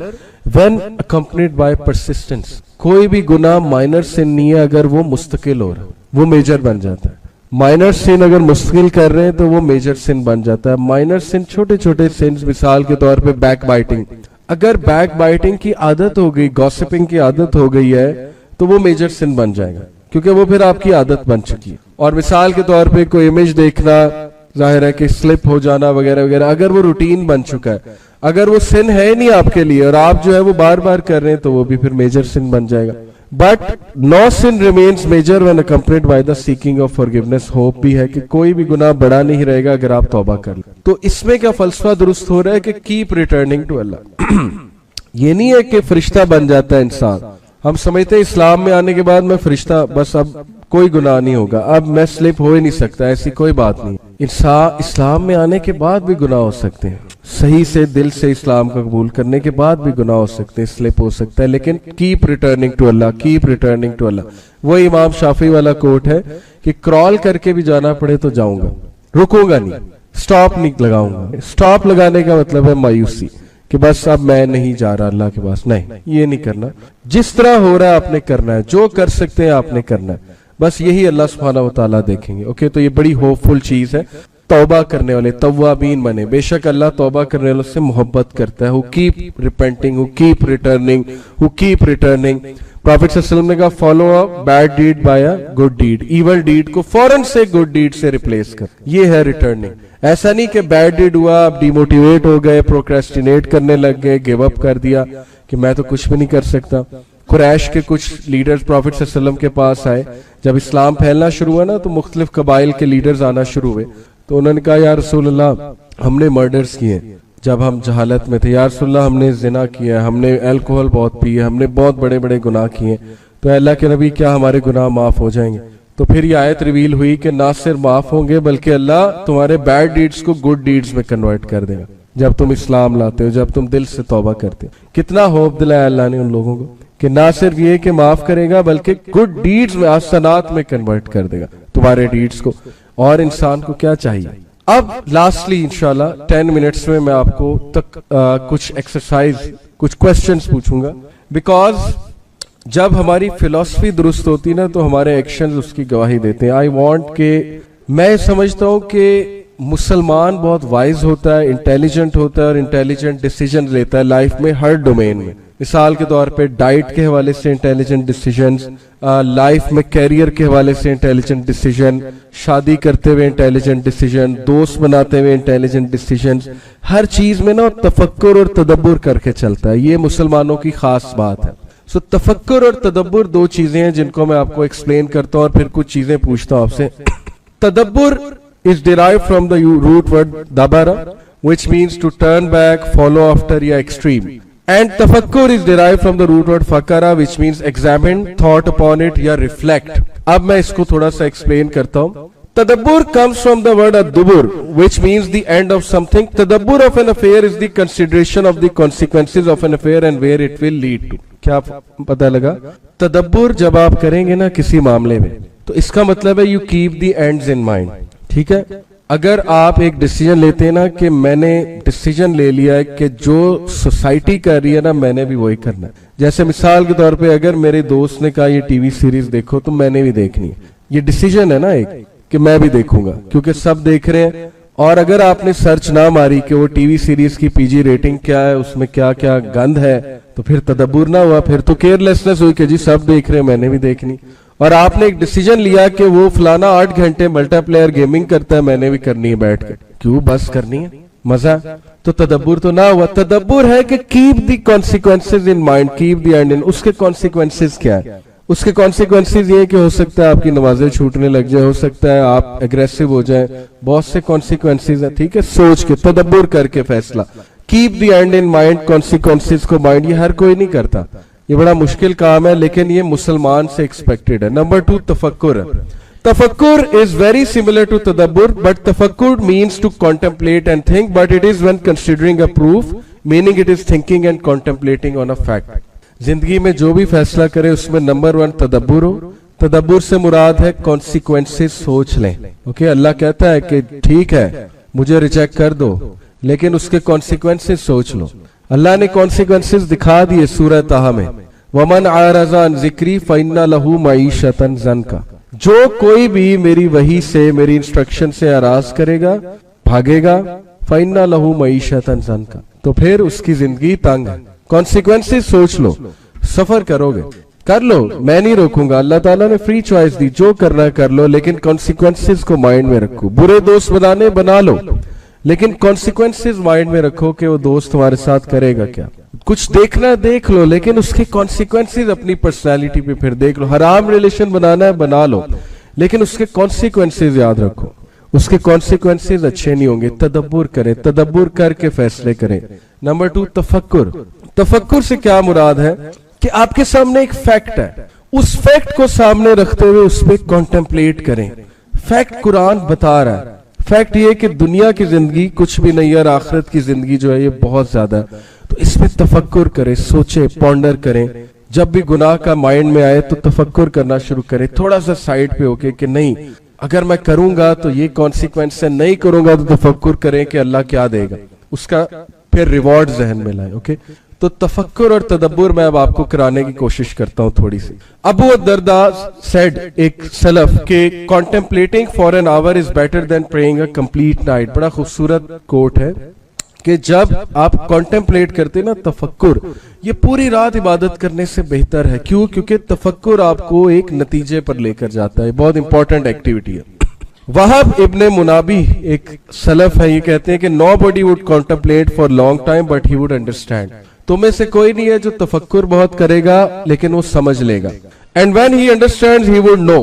when accompanied by persistence. کوئی بھی گناہ مائنر سن نہیں ہے اگر وہ مستقل ہو رہا، وہ میجر بن جاتا ہے. مائنر سن اگر مستقل کر رہے ہیں تو وہ میجر سن بن جاتا ہے. مائنر سن چھوٹے چھوٹے سنز، مثال کے طور پہ بیک بائٹنگ. اگر بیک بائٹنگ کی عادت ہو گئی، گوسپنگ کی عادت ہو گئی ہے تو وہ میجر سن بن جائے گا کیونکہ وہ پھر آپ کی عادت بن چکی ہے. اور مثال کے طور پہ کوئی امیج دیکھنا، ظاہر ہے کہ سلپ ہو جانا وغیرہ وغیرہ، اگر وہ روٹین بن چکا ہے، اگر وہ سن ہے نہیں آپ کے لیے اور آپ جو ہے وہ بار بار کر رہے ہیں تو وہ بھی پھر میجر سن بن جائے گا. But no sin remains major when accompanied by the seeking of forgiveness. Hope بھی ہے کہ کوئی بھی گناہ بڑا نہیں رہے گا اگر آپ توبہ کر لیں. تو اس میں کیا فلسفہ درست ہو رہا ہے کہ کیپ ریٹرننگ ٹو اللہ. یہ نہیں ہے کہ فرشتہ بن جاتا ہے انسان. ہم سمجھتے ہیں اسلام میں آنے کے بعد میں فرشتہ، بس اب کوئی گناہ نہیں ہوگا، اب میں سلپ ہو ہی نہیں سکتا. ایسی کوئی بات نہیں. اسلام میں آنے کے بعد بھی گناہ ہو سکتے ہیں، صحیح سے دل سے اسلام کا قبول کرنے کے بعد بھی گناہ ہو سکتے ہیں، سلپ ہو سکتا ہے. لیکن keep returning to Allah, keep returning to Allah. وہ امام شافعی والا کوٹ ہے کہ کرال کر کے بھی جانا پڑے تو جاؤں گا، رکوں گا نہیں، سٹاپ نہیں لگاؤں گا. سٹاپ لگانے کا مطلب ہے مایوسی کہ بس اب میں نہیں جا رہا اللہ کے پاس. نہیں، یہ نہیں کرنا. جس طرح ہو رہا ہے آپ نے کرنا ہے، جو کر سکتے ہیں آپ نے کرنا ہے. بس یہی اللہ سبحانہ و تعالیٰ دیکھیں گے. اوکے، تو یہ بڑی ہوپ فل چیز ہے. توبہ کرنے والے توابین بنے. بے شک اللہ توبہ کرنے والوں سے محبت کرتا ہے. who keep repenting, who keep returning, who keep returning. Prophet صلی اللہ علیہ وسلم نے کہا follow a bad deed by a good deed. evil deed کو فوراً سے good deed سے ریپلیس کر. یہ ہے ریٹرننگ. ایسا نہیں کہ بیڈ ڈیڈ ہوا، آپ ڈیموٹیویٹ ہو گئے، پروکریسٹینیٹ کرنے لگ گئے، گیو اپ کر دیا کہ میں تو کچھ بھی نہیں کر سکتا. قریش کے کچھ لیڈرز پروفیٹ صلی اللہ علیہ وسلم کے پاس آئے جب اسلام پھیلنا شروع ہوا نا تو مختلف قبائل کے لیڈرز آنا شروع ہوئے, تو انہوں نے کہا یا رسول اللہ ہم نے مرڈرز کیے جب ہم جہالت میں تھے, یا رسول اللہ ہم نے زنا کیا, ہم نے الکوہل بہت پی ہے, ہم نے بہت بڑے بڑے گناہ کیے, تو اللہ کے نبی کیا ہمارے گناہ معاف ہو جائیں گے؟ تو پھر یہ آیت ریویل ہوئی کہ نہ صرف معاف ہوں گے بلکہ اللہ تمہارے بیڈ ڈیڈز کو گڈ ڈیڈز میں کنورٹ کر دے گا جب تم اسلام لاتے ہو, جب تم دل سے توبہ کرتے ہو. کتنا ہوپ دلایا اللہ نے ان لوگوں کو کہ نہ صرف یہ کہ معاف کرے گا بلکہ گڈ ڈیڈز میں, حسنات میں کنورٹ کر دے گا تمہارے ڈیڈز کو. اور انسان کو کیا چاہیے؟ اب لاسٹلی انشاءاللہ 10 منٹس میں میں آپ کو کچھ ایکسرسائز, کچھ کوسچنز پوچھوں گا, بیکاز جب ہماری فلسفی درست ہوتی نا تو ہمارے ایکشنز اس کی گواہی دیتے ہیں. آئی وانٹ کہ میں سمجھتا ہوں کہ مسلمان بہت وائز ہوتا ہے, انٹیلیجنٹ ہوتا ہے, اور انٹیلیجنٹ ڈیسیجن لیتا ہے لائف میں ہر ڈومین میں. مثال کے طور پہ ڈائٹ کے حوالے سے انٹیلیجنٹ ڈیسیجنز, لائف میں کیریئر کے حوالے سے انٹیلیجنٹ ڈیسیجن, شادی کرتے ہوئے انٹیلیجنٹ ڈیسیجن, دوست بناتے ہوئے انٹیلیجنٹ ڈیسیجنز. ہر چیز میں نا تفکر اور تدبر کر کے چلتا ہے, یہ مسلمانوں کی خاص بات ہے. سو تفکر اور تدبر دو چیزیں ہیں جن کو میں آپ کو ایکسپلین کرتا ہوں اور پھر کچھ چیزیں پوچھتا ہوں آپ سے. تدبر is derived from the root word dabara, which means to turn back, follow after یا extreme. And tafakkur is derived from the root word fakara, which means examine, thought upon it یا reflect. اب میں اس کو تھوڑا سا explain کرتا ہوں. Tadabbur comes from the word ad-dubur, which means the end of something. Tadabbur of an affair is the consideration of the consequences of an affair and where it will lead to. کیا پتہ لگا؟ تدبر جب آپ کریں گے نا کسی معاملے میں تو اس کا مطلب ہے you keep the ends in mind. ٹھیک ہے, اگر آپ ایک ڈیسیجن لیتے ہیں نا کہ میں نے ڈیسیجن لے لیا ہے کہ جو سوسائٹی کر رہی ہے نا میں نے بھی وہی کرنا ہے. جیسے مثال کے طور پہ اگر میرے دوست نے کہا یہ ٹی وی سیریز دیکھو تو میں نے بھی دیکھنی ہے, یہ ڈیسیجن ہے نا ایک کہ میں بھی دیکھوں گا کیونکہ سب دیکھ رہے ہیں. اور اگر آپ نے سرچ نہ ماری کہ وہ ٹی وی سیریز کی پی جی ریٹنگ کیا ہے, اس میں کیا کیا گند ہے, تو پھر تدبر نہ ہوا, پھر تو کیئرلیسنس ہوئی کہ جی سب دیکھ رہے ہیں میں نے بھی دیکھنی. اور آپ نے ایک ڈیسیجن لیا کہ وہ فلانا 8 گھنٹے ملٹی پلیئر گیمنگ کرتا ہے میں نے بھی کرنی ہے بیٹھ کے, کیوں بس کرنی ہے مزہ, تو تدبر تو نہ ہوا. تدبر ہے کہ keep the consequences in mind, keep the end in. اس کے کانسیکوینسز کیا ہے؟ اس کے کانسیکوینسز یہ کہ ہو سکتا ہے آپ کی نمازیں چھوٹنے لگ جائے, ہو سکتا ہے آپ اگریسو ہو جائیں, بہت سے کانسیکوینسز ہیں. ٹھیک ہے, سوچ کے تدبر کر کے فیصلہ. Keep the end in mind, consequences کو مائنڈ, یہ ہر کوئی نہیں کرتا, یہ بڑا مشکل کام ہے لیکن یہ مسلمان سے ایکسپیکٹڈ ہے. نمبر 2 تفکر ہے. تفکر is very similar to تدبر, but تفکر means to contemplate and think, but it is when considering a proof, meaning it is thinking and contemplating on a fact. زندگی میں جو بھی فیصلہ کرے اس میں نمبر 1 تدبر ہو. تدبر سے مراد ہے کانسیکوینسز سوچ لیں. اوکے, اللہ کہتا ہے کہ ٹھیک ہے مجھے ریجیکٹ کر دو لیکن اس کے کانسیکوینسز سوچ لو. اللہ نے کانسیکوینسز دکھا دیے سورہ طہ میں, وَمَنْ عَارَضَ عَنْ ذِكْرِي فَإِنَّ لَهُ مَعِيشَةً ضَنْكَ. جو کوئی بھی میری وحی سے, میری انسٹرکشن سے اعراض کرے گا, بھاگے گا, فَإِنَّ لَهُ مَعِيشَةً ضَنْكَ, تو پھر اس کی زندگی تنگ ہے. کانسیکوینسز سوچ لو, سفر کرو گے کر لو, میں نہیں روکوں گا, اللہ تعالیٰ نے فری چوائس دی, جو کرنا ہے کر لو لیکن کانسیکوینسز کو مائنڈ میں رکھو. برے دوست بنانے بنا لو لیکن کانسیکوینسز مائنڈ میں رکھو کہ وہ دوست تمہارے ساتھ کرے گا کیا. کچھ دیکھنا دیکھ لو لیکن اس کے کانسیکوینسز اپنی پرسنالٹی پہ پھر دیکھ لو. حرام ریلیشن بنانا ہے بنا لو لیکن اس کے کانسیکوینسز یاد رکھو, اس کے کانسیکوینسز اچھے نہیں ہوں گے. تدبر کریں, تدبر کر کے فیصلے کریں. نمبر 2 تفکر. تفکر سے کیا مراد ہے کہ آپ کے سامنے ایک فیکٹ ہے, اس فیکٹ کو سامنے رکھتے ہوئے اس پہ کانٹمپلیٹ کریں. فیکٹ قرآن بتا رہا ہے, فیکٹ یہ کہ دنیا کی زندگی کچھ بھی نہیں ہے اور آخرت کی زندگی جو ہے یہ بہت زیادہ ہے, تو اس پہ تفکر کریں, سوچیں, پونڈر کریں. جب بھی گناہ کا مائنڈ میں آئے تو تفکر کرنا شروع کریں, تھوڑا سا سائڈ پہ ہو کے کہ نہیں اگر میں کروں گا تو یہ کانسیکوینس ہے, نہیں کروں گا تو تفکر کریں کہ اللہ کیا دے گا, اس کا پھر ریوارڈ ذہن میں لائیں. اوکے, تو تفکر اور تدبر میں اب آپ کو کرانے کی کوشش کرتا ہوں تھوڑی سی. ابو الدرداء said, ایک سلف, کہ contemplating for an hour is better than praying a complete night. بڑا خوبصورت کوٹ ہے کہ جب آپ contemplate کرتے نا تفکر, یہ پوری رات عبادت کرنے سے بہتر ہے. کیوں؟ کیونکہ تفکر آپ کو ایک نتیجے پر لے کر جاتا ہے, بہت امپورٹنٹ ایکٹیویٹی ہے. وہب ابن منابی ایک سلف ہے, یہ کہتے ہیں کہ nobody would contemplate for long time but he would understand. تمہیں سے کوئی نہیں ہے جو تفکر بہت کرے گا لیکن وہ سمجھ لے گا. And when he understands, he would know.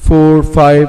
4, 5,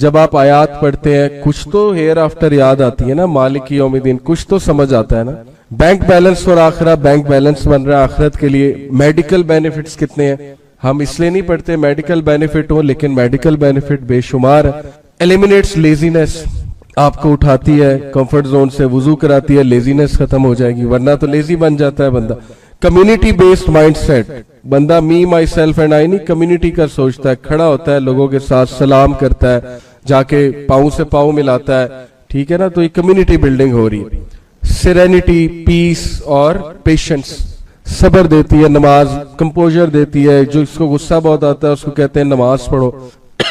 جب آپ آیات پڑھتے ہیں کچھ تو ہیئر آفٹر یاد آتی ہے نا, مالک یوم الدین, کچھ تو سمجھ آتا ہے نا. بینک بیلنس اور آخرہ, بینک بیلنس بن رہا ہے آخرت کے لیے. میڈیکل بینیفٹس کتنے ہیں, ہم اس لیے نہیں پڑھتے میڈیکل بینیفٹ ہو, لیکن میڈیکل بینیفٹ بے شمار ہے. ایلیمینیٹس لیزینس, آپ کو اٹھاتی ہے کمفرٹ زون سے, وضو کراتی ہے, لیزینس ختم ہو جائے گی, ورنہ تو لیزی بن جاتا ہے بندہ. کمیونٹی بیسڈ مائنڈ سیٹ, بندہ می مائی سیلف اینڈ آئی نہیں, کمیونٹی کا سوچتا ہے, کھڑا ہوتا ہے لوگوں کے ساتھ, سلام کرتا ہے, جا کے پاؤں سے پاؤں ملاتا ہے, ٹھیک ہے نا, تو یہ کمیونٹی بلڈنگ ہو رہی ہے. سیرینٹی, پیس اور پیشنس, صبر دیتی ہے نماز, کمپوزر دیتی ہے. جو اس کو غصہ بہت آتا ہے اس کو کہتے ہیں نماز پڑھو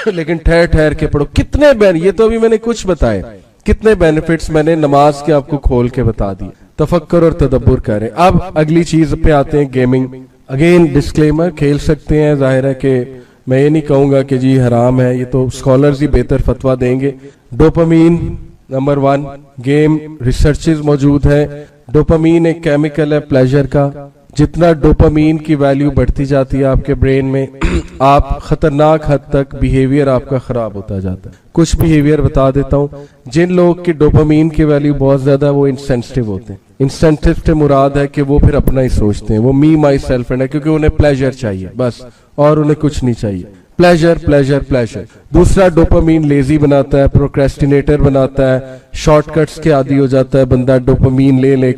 لیکن ٹھہر ٹھہر کے پڑھو. کتنے یہ تو ابھی میں نے کچھ بتائے, کتنے بینیفٹس میں نے نماز کے آپ کو کھول کے بتا دی. تفکر اور تدبر کریں. اب اگلی چیز پہ آتے ہیں, گیمنگ. اگین ڈسکلیمر, کھیل سکتے ہیں, ظاہر ہے کہ میں یہ نہیں کہوں گا کہ جی حرام ہے, یہ تو اسکالرز ہی بہتر فتویٰ دیں گے. ڈوپامین نمبر 1, گیم ریسرچز موجود ہے. ڈوپامین ایک کیمیکل ہے پلیجر کا. جتنا ڈوپامین کی ویلیو بڑھتی جاتی ہے آپ کے برین میں, آپ خطرناک حد تک بیہیویئر آپ کا خراب ہوتا جاتا ہے. کچھ بیہیویئر بتا دیتا ہوں. جن لوگ کی ڈوپامین کی ویلیو بہت زیادہ, وہ انسینسٹیو ہوتے ہیں. انسینٹیو سے مراد ہے کہ وہ پھر اپنا ہی سوچتے ہیں, وہ می مائی سیلف اینڈ ہے, کیونکہ انہیں پلیجر چاہیے بس, اور انہیں کچھ نہیں چاہیے. Pleasure pleasure pleasure. دوسرا, ڈوپامین لیزی بناتا ہے, پروکریسٹینیٹر بناتا ہے, شارٹ کٹس کے عادی ہو جاتا ہے بندہ, ڈوپامین لے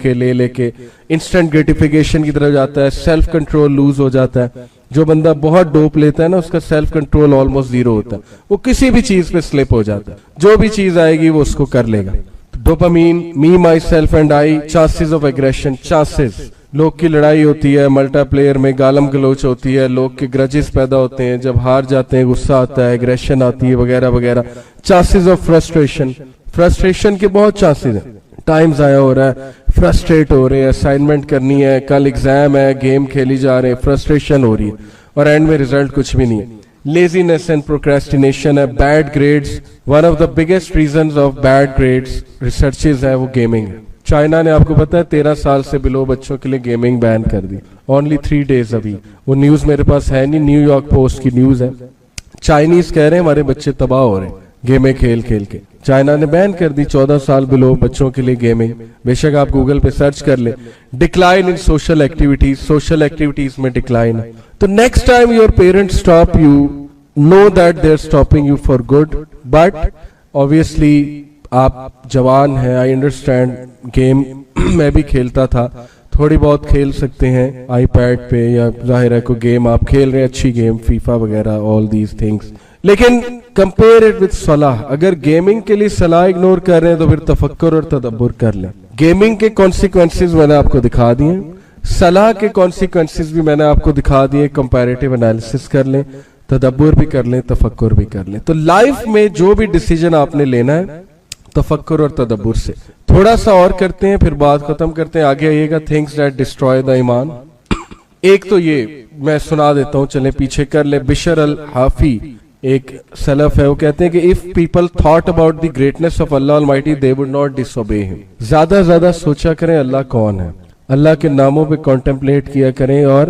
کے انسٹنٹ گریٹیفیکیشن کی طرف جاتا ہے. سیلف کنٹرول لوز ہو جاتا ہے. جو بندہ بہت ڈوپ لیتا ہے نا, اس کا سیلف کنٹرول آلموسٹ زیرو ہوتا ہے, وہ کسی بھی چیز پہ سلپ ہو جاتا ہے, جو بھی چیز آئے گی وہ اس کو کر لے گا. Dopamine, me myself and I, chances of aggression, chances, لوگ کی لڑائی ہوتی ہے ملٹا پلیئر میں, گالم گلوچ ہوتی ہے, لوگ کے گرجز پیدا ہوتے ہیں, جب ہار جاتے ہیں غصہ آتا ہے, ایگریشن آتی ہے وغیرہ وغیرہ. چانسز آف فرسٹریشن, فرسٹریشن کے بہت چانسز ہیں. ٹائم ضائع ہو رہا ہے, فرسٹریٹ ہو رہے ہیں, اسائنمنٹ کرنی ہے, کل ایگزام ہے, گیم کھیلی جا رہے ہیں, فرسٹریشن ہو رہی ہے, اور اینڈ میں ریزلٹ کچھ بھی نہیں ہے. لیزینس اینڈ پروکریسٹینیشن ہے. Bad grades, one of the biggest reasons of bad grades researches ہے وہ گیمنگ ہے. چائنا نے آپ کو پتا ہے 13 سال سے بلو بچوں کے لیے گیمنگ بین کر دی. اونلی 3 days ابھی, وہ نیوز میرے پاس ہے نہیں, نیو یارک پوسٹ کی نیوز ہے. چائنیز کہہ رہے ہیں ہمارے بچے تباہ ہو رہے ہیں گیمیں کھیل کھیل کے. چائنا نے بین کر دی 14 سال بلو بچوں کے لیے گیمنگ. بے شک آپ گوگل پہ سرچ کر لیں. Decline in social activities, social activities میں ڈکلائن. تو next time your parents stop you, know that they're stopping you for good, but obviously آپ جوان ہیں, I understand, گیم میں بھی کھیلتا تھا, تھوڑی بہت کھیل سکتے ہیں آئی پیڈ پہ, یا ظاہر ہے کوئی گیم آپ کھیل رہے ہیں اچھی گیم, فیفا وغیرہ, all these things, لیکن compare it with صلاح. اگر گیمنگ کے لیے صلاح اگنور کر رہے ہیں تو پھر تفکر اور تدبر کر لیں. گیمنگ کے کانسیکوینسز میں نے آپ کو دکھا دیے, صلاح کے کانسیکوینسز بھی میں نے آپ کو دکھا دیے. کمپیریٹیو انالیسس کر لیں, تدبر بھی کر لیں, تفکر بھی کر لیں. تو لائف میں جو بھی ڈیسیجن آپ نے لینا ہے تفکر اور تدبر سے. تھوڑا سا اور کرتے ہیں پھر بات ختم کرتے ہیں, آگے آئیے گا. تھنگس دیٹ ڈسٹروائے دا ایمان. ایک تو یہ میں سنا دیتا ہوں, چلیں پیچھے کر لیں. بشر الحافی ایک سلف ہے, وہ کہتے ہیں کہ if people thought about the greatness of Allah Almighty they would not disobey him. زیادہ زیادہ سوچا کریں اللہ کون ہے, اللہ کے ناموں پہ کنٹمپلیٹ کیا کریں اور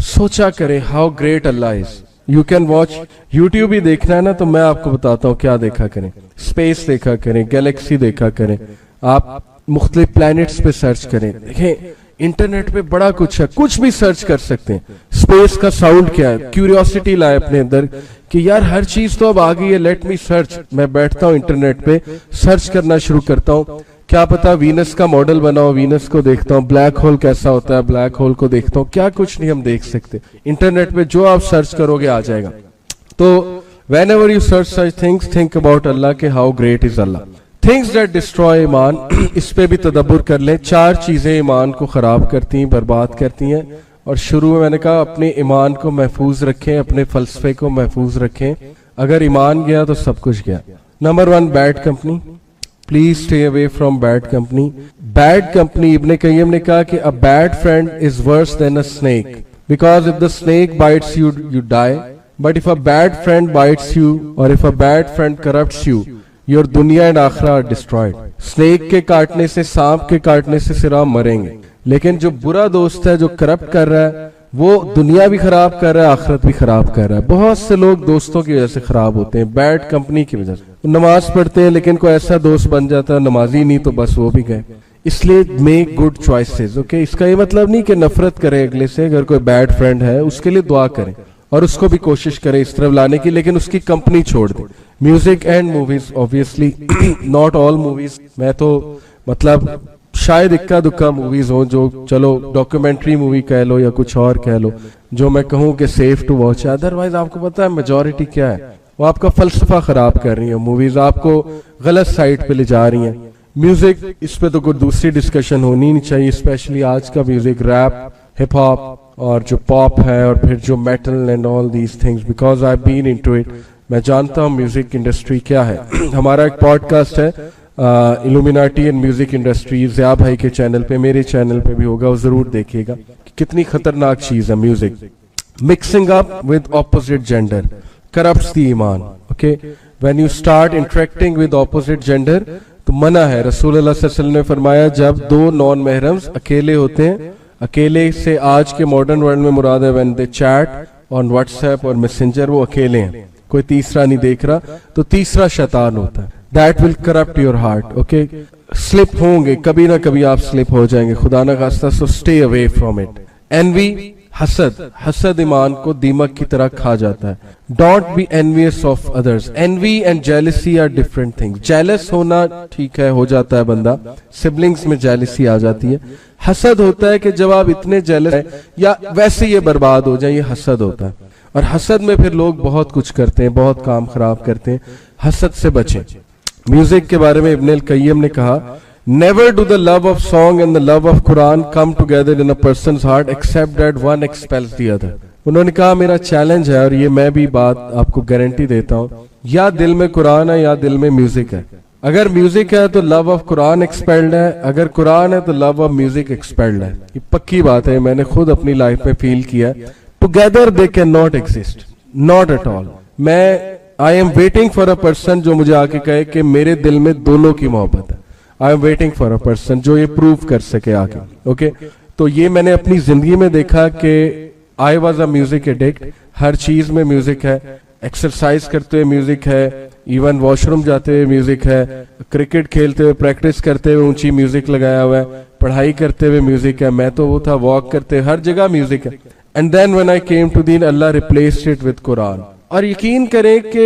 سوچا کریں how great Allah is. You can watch YouTube ہی دیکھنا ہے نا, تو میں آپ کو بتاتا ہوں کیا دیکھا کریں. اسپیس دیکھا کریں, گیلیکسی دیکھا کریں, آپ مختلف پلانٹس پہ سرچ کریں. دیکھیں انٹرنیٹ پہ بڑا کچھ ہے, کچھ بھی سرچ کر سکتے ہیں. اسپیس کا ساؤنڈ کیا ہے, کیوریوسٹی لائے اپنے اندر کہ یار ہر چیز تو اب آ گئی ہے, لیٹ می سرچ. میں بیٹھتا ہوں انٹرنیٹ پہ, سرچ کرنا شروع کرتا ہوں. کیا پتا وینس کا ماڈل بناؤ, وینس کو دیکھتا ہوں. بلیک ہول کیسا ہوتا ہے, بلیک ہول کو دیکھتا ہوں. کیا کچھ نہیں ہم دیکھ سکتے انٹرنیٹ پہ, جو آپ سرچ کرو گے آ جائے گا. تو whenever you search such things, think about Allah کہ how great is Allah. Things that destroy ایمان, اس پہ بھی تدبر کر لیں. 4 چیزیں ایمان کو خراب کرتی ہیں, برباد کرتی ہیں. اور شروع میں نے کہا اپنے ایمان کو محفوظ رکھیں, اپنے فلسفے کو محفوظ رکھیں. اگر ایمان گیا تو سب کچھ گیا. Number 1, bad company. Please stay away from bad company. Bad company, ابن قیم نے کہا کہ a bad friend is worse than a snake because if the snake bites you, you die. But if a bad friend bites you or if a bad friend corrupts you, your dunya and akhirah are destroyed. Snake کے کاٹنے سے, سانپ کے کاٹنے سے صرف آپ مریں گے, لیکن جو برا دوست ہے جو کرپٹ کر رہا ہے وہ دنیا بھی خراب کر رہا ہے, آخرت بھی خراب کر رہا ہے. بہت سے لوگ دوستوں کی وجہ سے خراب ہوتے ہیں, بیڈ کمپنی کی وجہ سے. نماز پڑھتے ہیں لیکن کوئی ایسا دوست بن جاتا ہے نمازی نہیں تو بس وہ بھی گئے. اس لیے میک گڈ چوائسز. اوکے, اس کا یہ مطلب نہیں کہ نفرت کریں اگلے سے. اگر کوئی بیڈ فرینڈ ہے اس کے لیے دعا کریں اور اس کو بھی کوشش کریں اس طرف لانے کی, لیکن اس کی کمپنی چھوڑ دیں. Music and movies obviously not all movies, میں تو مطلب شاید اکا دکا موویز ہوں جو چلو ڈاکیومنٹری مووی کہہ لو یا کچھ اور کہہ لو جو میں کہوں کہ سیف ٹو واچ ہے. ادروائز آپ کو پتا ہے میجورٹی کیا ہے, وہ آپ کا فلسفہ خراب کر رہی ہیں موویز, آپ کو غلط سائٹ پہ لے جا رہی ہیں. میوزک اس پہ تو کوئی دوسری ڈسکشن ہونی نہیں چاہیے, اسپیشلی آج کا میوزک, ریپ, ہپ ہاپ اور جو پاپ ہے اور پھر جو metal and all these things, because I been into it. میں جانتا ہوں میوزک انڈسٹری کیا ہے. ہمارا ایک پوڈ کاسٹ ہے الومیناٹی اینڈ میوزک انڈسٹری, ضیاء بھائی کے چینل پہ, میرے چینل پہ بھی ہوگا, وہ ضرور دیکھیے گا کہ کتنی خطرناک چیز ہے music. Mixing up with opposite gender corrupts the ایمان. Okay, when you start interacting with opposite gender تو منع ہے. رسول اللہ صلی اللہ علیہ وسلم نے فرمایا جب دو نان محرمز اکیلے ہوتے ہیں, اکیلے سے آج کے ماڈرن ورلڈ میں مراد ہے when they chat on what's app اور میسنجر, وہ اکیلے ہیں, کوئی تیسرا نہیں دیکھ رہا, تو تیسرا شیطان ہوتا ہے. That will corrupt your heart. Okay, slip ہوں گے, کبھی نہ کبھی آپ slip ہو جائیں گے, خدا نہ خواستہ, so stay away from it. Envy, حسد ایمان کو دیمک کی طرح کھا جاتا ہے. Don't be envious of others. Envy and jealousy are different things. Jealous ہونا ٹھیک ہے, ہو جاتا ہے بندہ, siblings میں jealousy آ جاتی ہے. حسد ہوتا ہے کہ جب آپ اتنے jealous ہیں یا ویسے یہ برباد ہو جائیں, یہ حسد ہوتا ہے. اور حسد میں پھر لوگ بہت کچھ کرتے ہیں, بہت کام خراب کرتے ہیں. حسد سے بچیں. میوزک کے بارے میں ابن القیم نے کہا, never do the love of song and the love of Quran come together in a person's heart except that one expels the other. انہوں نے کہا میرا چیلنج ہے, اور یہ میں بھی بات آپ کو گارنٹی دیتا ہوں, یا دل میں قرآن ہے یا دل میں میوزک ہے. اگر میوزک ہے تو لو آف قرآن ایکسپیلڈ ہے, اگر قرآن ہے تو لو آف میوزک ایکسپیلڈ ہے. یہ پکی بات ہے, میں نے خود اپنی لائف میں فیل کیا. Together they can not exist, not at all. میں I am waiting for a person جو مجھے آ کے کہے کہ میرے دل میں دونوں کی محبت ہے. I am waiting for a person جو یہ پروف کر سکے آ کے. اوکے, تو یہ میں نے اپنی زندگی میں دیکھا کہ I was a music addict. ہر چیز میں میوزک ہے, ایکسرسائز کرتے ہوئے میوزک ہے, ایون واش روم جاتے ہوئے میوزک ہے, کرکٹ کھیلتے ہوئے, پریکٹس کرتے ہوئے اونچی میوزک لگایا ہوا ہے, پڑھائی کرتے ہوئے میوزک ہے. میں تو وہ تھا واک کرتے ہوئے, ہر جگہ میوزک ہے. And then when I came to Deen, Allah replaced it with Quran. اور یقین کریں کہ